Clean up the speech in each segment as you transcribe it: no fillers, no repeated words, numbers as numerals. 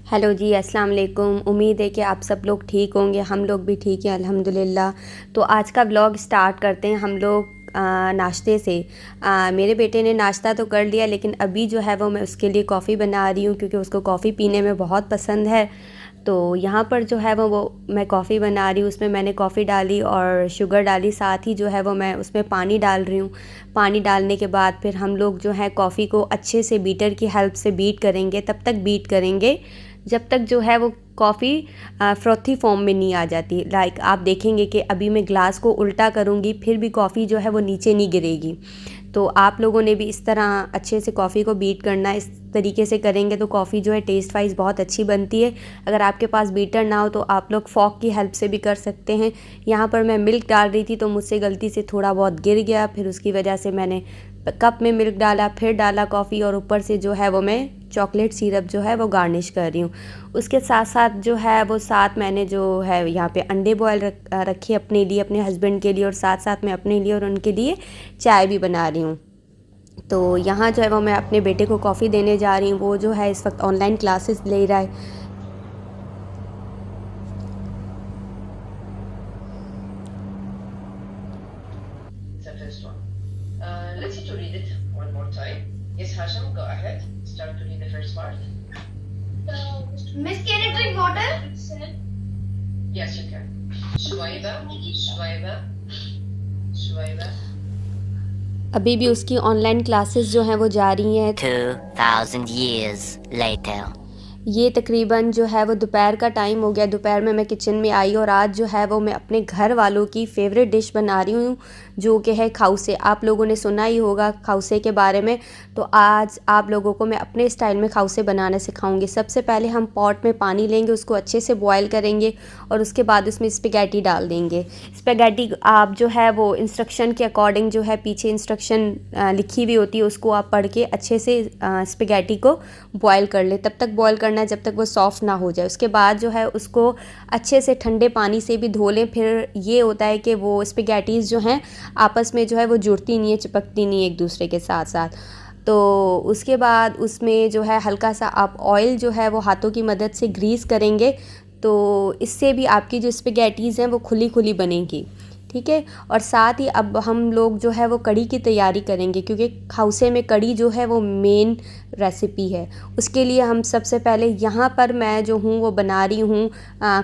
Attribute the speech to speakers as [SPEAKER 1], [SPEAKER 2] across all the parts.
[SPEAKER 1] Hello जी, अस्सलाम वालेकुम। उम्मीद है कि आप सब लोग ठीक होंगे। हम लोग भी ठीक हैं अल्हम्दुलिल्लाह। तो आज का व्लॉग स्टार्ट करते हैं हम लोग नाश्ते से। मेरे बेटे ने नाश्ता तो कर लिया, लेकिन अभी जो है वो मैं उसके लिए कॉफ़ी बना रही हूँ क्योंकि उसको कॉफ़ी पीने में बहुत पसंद है। तो यहाँ पर जो है वो मैं कॉफ़ी बना रही हूँ। उसमें मैंने कॉफ़ी डाली और शुगर डाली, साथ ही जो है वो मैं उसमें पानी डाल रही हूँ। पानी डालने के बाद फिर हम लोग जो है कॉफ़ी को अच्छे से बीटर की हेल्प से बीट करेंगे। तब तक बीट करेंगे जब तक जो है वो कॉफ़ी फ्रोथी फॉर्म में नहीं आ जाती। लाइक आप देखेंगे कि अभी मैं ग्लास को उल्टा करूँगी फिर भी कॉफ़ी जो है वो नीचे नहीं गिरेगी। तो आप लोगों ने भी इस तरह अच्छे से कॉफ़ी को बीट करना, इस तरीके से करेंगे तो कॉफ़ी जो है टेस्ट वाइज बहुत अच्छी बनती है। अगर आपके पास बीटर ना हो तो आप लोग फॉक की हेल्प से भी कर सकते हैं। यहाँ पर मैं मिल्क डाल रही थी तो मुझसे गलती से थोड़ा बहुत गिर गया, फिर उसकी वजह से मैंने कप में मिल्क डाला, फिर डाला कॉफ़ी और ऊपर से जो है वो मैं चॉकलेट सिरप जो है वो गार्निश कर रही हूँ। उसके साथ साथ जो है वो साथ मैंने जो है यहाँ पे अंडे बॉयल रखे अपने लिए, अपने हस्बैंड के लिए, और साथ साथ मैं अपने लिए और उनके लिए चाय भी बना रही हूँ। तो यहाँ जो है वो मैं अपने बेटे को कॉफ़ी देने जा रही हूँ। वो जो है इस वक्त ऑनलाइन क्लासेस ले रहा है।
[SPEAKER 2] The first one. Let's see to read it one more time. Yes, Hasham, go ahead. Start to read the first part.
[SPEAKER 3] Miss, can I drink water?
[SPEAKER 2] Yes, you can. Shwaiba, Shwaiba, Shwaiba.
[SPEAKER 1] अभी भी उसकी online classes जो हैं वो जारी हैं।
[SPEAKER 4] 2,000 years later.
[SPEAKER 1] ये तकरीबन जो है वो दोपहर का टाइम हो गया। दोपहर में मैं किचन में आई और आज जो है वो मैं अपने घर वालों की फ़ेवरेट डिश बना रही हूँ, जो कि है खाउसे। आप लोगों ने सुना ही होगा खाउसे के बारे में। तो आज आप लोगों को मैं अपने स्टाइल में खाउसे बनाना सिखाऊंगी। सबसे पहले हम पॉट में पानी लेंगे, उसको अच्छे से बॉयल करेंगे और उसके बाद उसमें स्पेगेटी डाल देंगे। स्पेगेटी आप जो है वो इंस्ट्रक्शन के अकॉर्डिंग, जो है पीछे इंस्ट्रक्शन लिखी हुई होती है, उसको आप पढ़ के अच्छे से स्पेगेटी को बॉयल कर लें। तब तक बॉयल करना है जब तक वो सॉफ़्ट ना हो जाए। उसके बाद जो है उसको अच्छे से ठंडे पानी से भी धो लें। फिर ये होता है कि वो स्पेगेटीज़ जो हैं आपस में जो है वो जुड़ती नहीं है, चिपकती नहीं है एक दूसरे के साथ साथ। तो उसके बाद उसमें जो है हल्का सा आप ऑयल जो है वो हाथों की मदद से ग्रीस करेंगे, तो इससे भी आपकी जो स्पेगेटीज़ हैं वो खुली खुली बनेंगी। ठीक है। और साथ ही अब हम लोग जो है वो कढ़ी की तैयारी करेंगे, क्योंकि खाउसे में कढ़ी जो है वो मेन रेसिपी है। उसके लिए हम सबसे पहले यहाँ पर मैं जो हूँ वो बना रही हूँ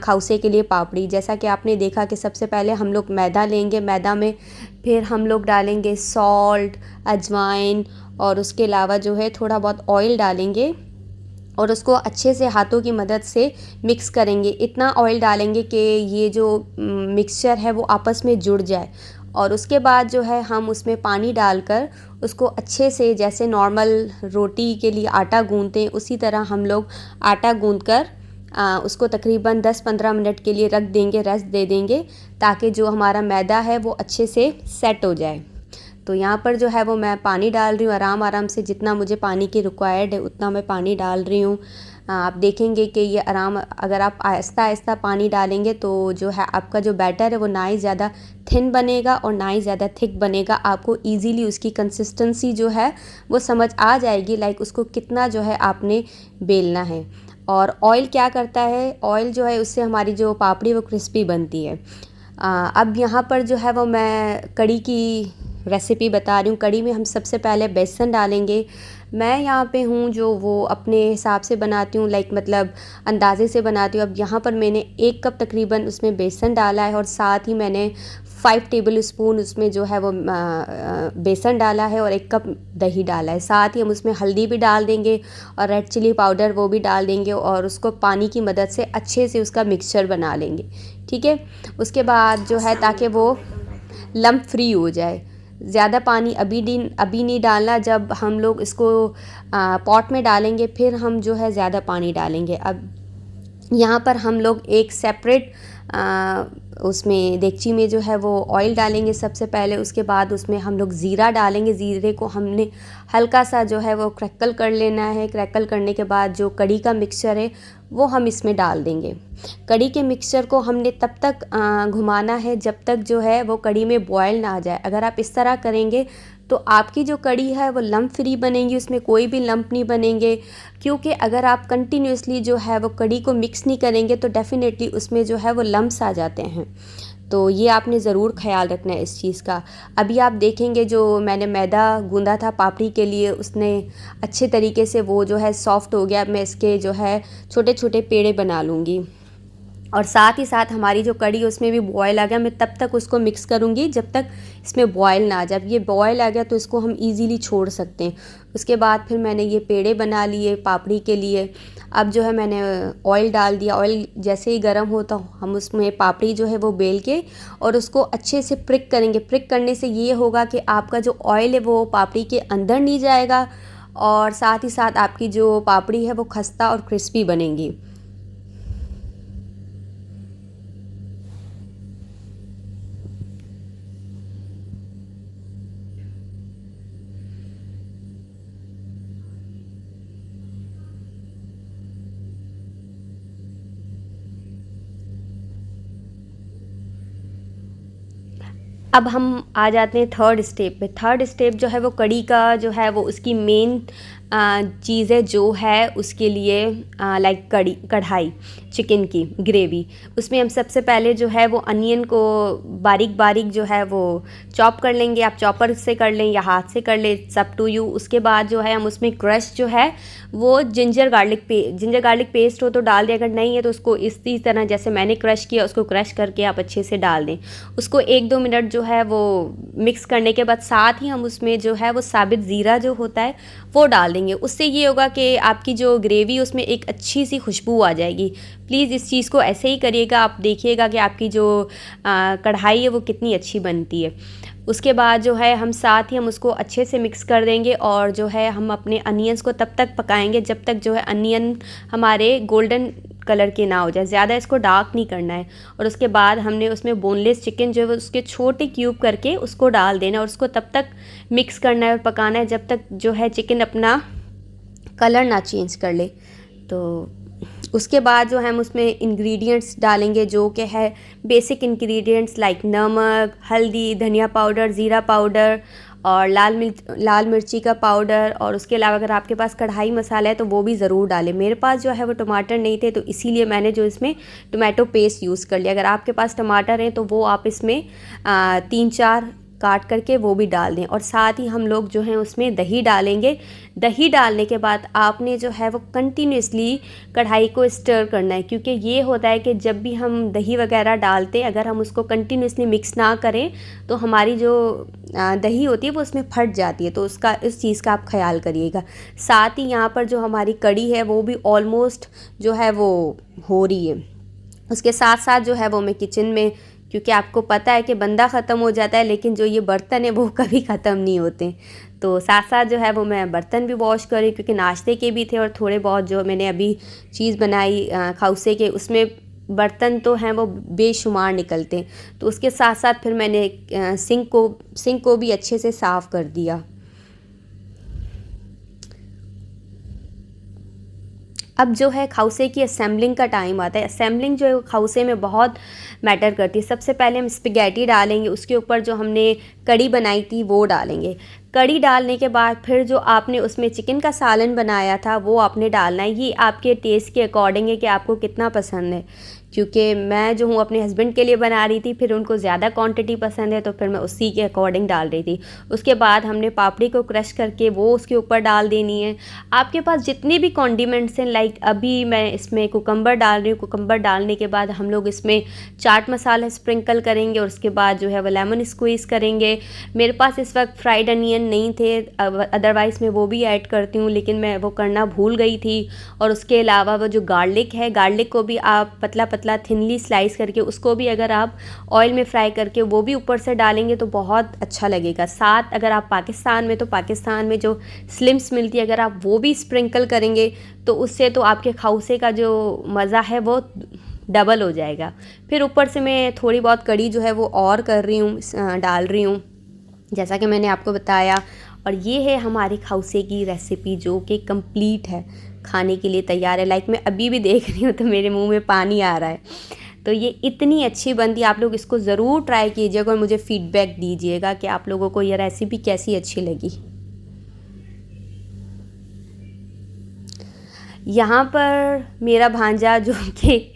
[SPEAKER 1] खाउसे के लिए पापड़ी। जैसा कि आपने देखा कि सबसे पहले हम लोग मैदा लेंगे, मैदा में फिर हम लोग डालेंगे सॉल्ट, अजवाइन, और उसके अलावा जो है थोड़ा बहुत ऑयल डालेंगे और उसको अच्छे से हाथों की मदद से मिक्स करेंगे। इतना ऑयल डालेंगे कि ये जो मिक्सचर है वो आपस में जुड़ जाए। और उसके बाद जो है हम उसमें पानी डालकर उसको अच्छे से, जैसे नॉर्मल रोटी के लिए आटा गूंथते हैं उसी तरह हम लोग आटा गूंथ कर उसको तकरीबन 10-15 मिनट के लिए रख देंगे, रेस्ट दे देंगे, ताकि जो हमारा मैदा है वो अच्छे से सेट हो जाए। तो यहाँ पर जो है वो मैं पानी डाल रही हूँ आराम आराम से, जितना मुझे पानी की रिक्वायर्ड है उतना मैं पानी डाल रही हूँ। आप देखेंगे कि ये आराम, अगर आप आहिस्ता आहिस्ता पानी डालेंगे तो जो है आपका जो बैटर है वो ना ही ज़्यादा थिन बनेगा और ना ही ज़्यादा थिक बनेगा। आपको इजीली उसकी कंसिस्टेंसी जो है वो समझ आ जाएगी, लाइक उसको कितना जो है आपने बेलना है। और ऑयल क्या करता है, ऑयल जो है उससे हमारी जो पापड़ी वो क्रिस्पी बनती है। अब यहाँ पर जो है वो मैं कढ़ी की रेसिपी बता रही हूँ। कढ़ी में हम सबसे पहले बेसन डालेंगे। मैं यहाँ पे हूँ जो वो अपने हिसाब से बनाती हूँ, लाइक मतलब अंदाज़े से बनाती हूँ। अब यहाँ पर मैंने 1 कप तकरीबन उसमें बेसन डाला है और साथ ही मैंने 5 टेबल स्पून उसमें जो है वो बेसन डाला है और 1 कप दही डाला है। साथ ही हम उसमें हल्दी भी डाल देंगे और रेड चिली पाउडर वो भी डाल देंगे और उसको पानी की मदद से अच्छे से उसका मिक्सचर बना लेंगे। ठीक है। उसके बाद जो है ताकि वो लम्प फ्री हो जाए, ज़्यादा पानी अभी नहीं डालना। जब हम लोग इसको पॉट में डालेंगे फिर हम जो है ज़्यादा पानी डालेंगे। अब यहाँ पर हम लोग एक सेपरेट उसमें देगची में जो है वो ऑयल डालेंगे सबसे पहले। उसके बाद उसमें हम लोग ज़ीरा डालेंगे। ज़ीरे को हमने हल्का सा जो है वो क्रैकल कर लेना है। क्रैकल करने के बाद जो कढ़ी का मिक्सचर है वो हम इसमें डाल देंगे। कढ़ी के मिक्सचर को हमने तब तक घुमाना है जब तक जो है वो कढ़ी में बॉयल ना आ जाए। अगर आप इस तरह करेंगे तो आपकी जो कड़ी है वो लम्प फ्री बनेगी, उसमें कोई भी लम्प नहीं बनेंगे। क्योंकि अगर आप कंटिन्यूसली जो है वो कड़ी को मिक्स नहीं करेंगे तो डेफ़िनेटली उसमें जो है वो लम्प्स आ जाते हैं। तो ये आपने ज़रूर ख्याल रखना है इस चीज़ का। अभी आप देखेंगे जो मैंने मैदा गूँधा था पापड़ी के लिए, उसने अच्छे तरीके से वो जो है सॉफ़्ट हो गया। अब मैं इसके जो है छोटे छोटे पेड़े बना लूँगी। और साथ ही साथ हमारी जो कड़ी उसमें भी बॉयल आ गया। मैं तब तक उसको मिक्स करूँगी जब तक इसमें बॉयल ना आ जाए। जब ये बॉयल आ गया तो इसको हम इजीली छोड़ सकते हैं। उसके बाद फिर मैंने ये पेड़े बना लिए पापड़ी के लिए। अब जो है मैंने ऑयल डाल दिया। ऑयल जैसे ही गर्म होता हम उसमें पापड़ी जो है वो बेल के और उसको अच्छे से प्रिक करेंगे। प्रिक करने से ये होगा कि आपका जो ऑयल है वो पापड़ी के अंदर नहीं जाएगा और साथ ही साथ आपकी जो पापड़ी है वो खस्ता और क्रिस्पी बनेगी। अब हम आ जाते हैं थर्ड स्टेप पे। थर्ड स्टेप जो है वो कड़ी का जो है वो उसकी मेन चीज़ें जो है उसके लिए लाइक कढ़ाई चिकन की ग्रेवी। उसमें हम सबसे पहले जो है वो अनियन को बारीक बारीक जो है वो चॉप कर लेंगे। आप चॉपर से कर लें या हाथ से कर लें, सब टू यू। उसके बाद जो है हम उसमें क्रश जो है वो जिंजर गार्लिक पेस्ट हो तो डाल दें, अगर नहीं है तो उसको इसी तरह जैसे मैंने क्रश किया उसको क्रश करके आप अच्छे से डाल दें। उसको 1-2 मिनट जो है वो मिक्स करने के बाद साथ ही हम उसमें जो है वो साबित ज़ीरा जो होता है वो डाल देंगे। उससे ये होगा कि आपकी जो ग्रेवी उसमें एक अच्छी सी खुशबू आ जाएगी। प्लीज़ इस चीज़ को ऐसे ही करिएगा, आप देखिएगा कि आपकी जो कढ़ाई है वो कितनी अच्छी बनती है। उसके बाद जो है हम साथ ही हम उसको अच्छे से मिक्स कर देंगे और जो है हम अपने अनियंस को तब तक पकाएंगे जब तक जो है अनियन हमारे गोल्डन कलर के ना हो जाए। ज़्यादा इसको डार्क नहीं करना है। और उसके बाद हमने उसमें बोनलेस चिकन जो है उसके छोटे क्यूब करके उसको डाल देना और उसको तब तक मिक्स करना है और पकाना है जब तक जो है चिकन अपना कलर ना चेंज कर ले। तो उसके बाद जो हम उसमें इंग्रेडिएंट्स डालेंगे जो कि है बेसिक इंग्रेडिएंट्स लाइक नमक, हल्दी, धनिया पाउडर, ज़ीरा पाउडर और लाल मिर्ची का पाउडर। और उसके अलावा अगर आपके पास कढ़ाई मसाला है तो वो भी ज़रूर डालें। मेरे पास जो है वो टमाटर नहीं थे तो इसीलिए मैंने जो इसमें टमाटो पेस्ट यूज़ कर लिया। अगर आपके पास टमाटर हैं तो वो आप इसमें 3-4 काट करके वो भी डाल दें। और साथ ही हम लोग जो हैं उसमें दही डालेंगे। दही डालने के बाद आपने जो है वो कंटिन्यूसली कढ़ाई को स्टर करना है, क्योंकि ये होता है कि जब भी हम दही वगैरह डालते हैं अगर हम उसको कंटिन्यूसली मिक्स ना करें तो हमारी जो दही होती है वो उसमें फट जाती है। तो उसका इस चीज़ का आप ख्याल करिएगा। साथ ही यहाँ पर जो हमारी कड़ी है वो भी ऑलमोस्ट जो है वो हो रही है। उसके साथ साथ जो है वो मैं किचन में, क्योंकि आपको पता है कि बंदा ख़त्म हो जाता है लेकिन जो ये बर्तन है वो कभी ख़त्म नहीं होते। तो साथ साथ जो है वो मैं बर्तन भी वॉश करी, क्योंकि नाश्ते के भी थे और थोड़े बहुत जो मैंने अभी चीज़ बनाई खाउसे के उसमें बर्तन तो हैं वो बेशुमार निकलते हैं। तो उसके साथ साथ फिर मैंने सिंक को भी अच्छे से साफ़ कर दिया। अब जो है खाउसे की असेंबलिंग का टाइम आता है। असेंबलिंग जो है खाउसे में बहुत मैटर करती है। सबसे पहले हम स्पैगेटी डालेंगे, उसके ऊपर जो हमने कड़ी बनाई थी वो डालेंगे। कड़ी डालने के बाद फिर जो आपने उसमें चिकन का सालन बनाया था वो आपने डालना है। ये आपके टेस्ट के अकॉर्डिंग है कि आपको कितना पसंद है, क्योंकि मैं जो हूँ अपने हस्बैंड के लिए बना रही थी, फिर उनको ज़्यादा क्वांटिटी पसंद है तो फिर मैं उसी के अकॉर्डिंग डाल रही थी। उसके बाद हमने पापड़ी को क्रश करके वो उसके ऊपर डाल देनी है। आपके पास जितने भी कॉन्डिमेंट्स हैं, लाइक अभी मैं इसमें कुकम्बर डाल रही हूँ। कुकम्बर डालने के बाद हम लोग इसमें चाट मसाला स्प्रिंकल करेंगे और उसके बाद जो है वो लेमन स्क्वीज़ करेंगे। मेरे पास इस वक्त फ्राइड अनियन नहीं थे, अदरवाइज़ मैं वो भी ऐड करती हूँ, लेकिन मैं वो करना भूल गई थी। और उसके अलावा वो जो गार्लिक है, गार्लिक को भी आप पतला पतला थिनली स्लाइस करके उसको भी अगर आप ऑयल में फ्राई करके वो भी ऊपर से डालेंगे तो बहुत अच्छा लगेगा। साथ अगर आप पाकिस्तान में, तो पाकिस्तान में जो स्लिम्स मिलती है अगर आप वो भी स्प्रिंकल करेंगे तो उससे तो आपके खाउसे का जो मज़ा है वो डबल हो जाएगा। फिर ऊपर से मैं थोड़ी बहुत कड़ी जो है वो और कर रही हूँ, डाल रही हूँ जैसा कि मैंने आपको बताया। और ये है हमारी खाउसे की रेसिपी जो कि कंप्लीट है, खाने के लिए तैयार है। लाइक मैं अभी भी देख रही हूँ तो मेरे मुंह में पानी आ रहा है। तो ये इतनी अच्छी बनती है, आप लोग इसको ज़रूर ट्राई कीजिएगा और मुझे फ़ीडबैक दीजिएगा कि आप लोगों को ये रेसिपी कैसी अच्छी लगी। यहाँ पर मेरा भांजा जो कि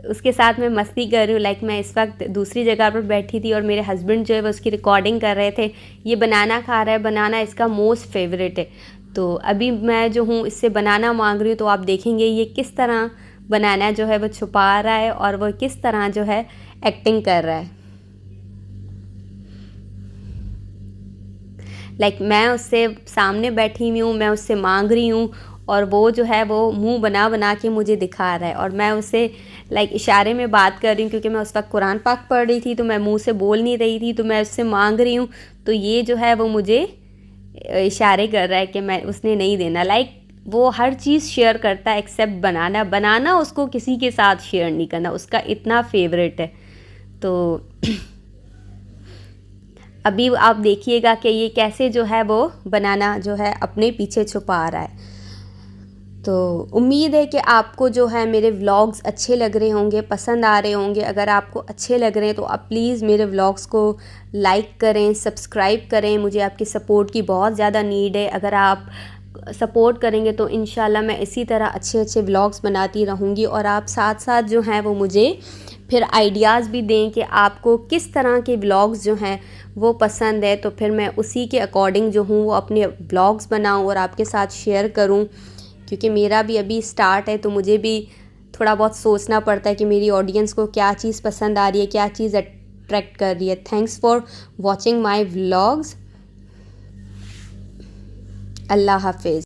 [SPEAKER 1] उसके साथ मैं मस्ती कर रही हूँ, लाइक मैं इस वक्त दूसरी जगह पर बैठी थी और मेरे हस्बैंड जो है वो उसकी रिकॉर्डिंग कर रहे थे। ये बनाना खा रहा है, बनाना इसका मोस्ट फेवरेट है। तो अभी मैं जो हूँ इससे बनाना मांग रही हूँ, तो आप देखेंगे ये किस तरह बनाना जो है वो छुपा रहा है और वो किस तरह जो है एक्टिंग कर रहा है। लाइक मैं उससे सामने बैठी हुई हूँ, मैं उससे मांग रही हूँ और वो जो है वो मुंह बना बना के मुझे दिखा रहा है और मैं उससे लाइक इशारे में बात कर रही हूँ, क्योंकि मैं उस वक्त कुरान पाक पढ़ रही थी तो मैं मुंह से बोल नहीं रही थी, तो मैं उससे मांग रही हूँ। तो ये जो है वो मुझे इशारे कर रहा है कि मैं उसने नहीं देना। लाइक वो हर चीज़ शेयर करता है एक्सेप्ट बनाना। बनाना उसको किसी के साथ शेयर नहीं करना, उसका इतना फेवरेट है। तो अभी आप देखिएगा कि ये कैसे जो है वो बनाना जो है अपने पीछे छुपा रहा है। तो उम्मीद है कि आपको जो है मेरे व्लॉग्स अच्छे लग रहे होंगे, पसंद आ रहे होंगे। अगर आपको अच्छे लग रहे हैं तो आप प्लीज़ मेरे व्लॉग्स को लाइक करें, सब्सक्राइब करें। मुझे आपकी सपोर्ट की बहुत ज़्यादा नीड है। अगर आप सपोर्ट करेंगे तो इंशाल्लाह मैं इसी तरह अच्छे अच्छे व्लॉग्स बनाती रहूँगी और आप साथ साथ जो हैं वो मुझे फिर आइडियाज़ भी दें कि आपको किस तरह के व्लॉग्स जो हैं वो पसंद है, तो फिर मैं उसी के अकॉर्डिंग जो हूँ वो अपने व्लॉग्स बनाऊँ और आपके साथ शेयर करूँ। क्योंकि मेरा भी अभी स्टार्ट है तो मुझे भी थोड़ा बहुत सोचना पड़ता है कि मेरी ऑडियंस को क्या चीज़ पसंद आ रही है, क्या चीज़ अट्रैक्ट कर रही है। Thanks for watching my vlogs. अल्लाह हाफिज़।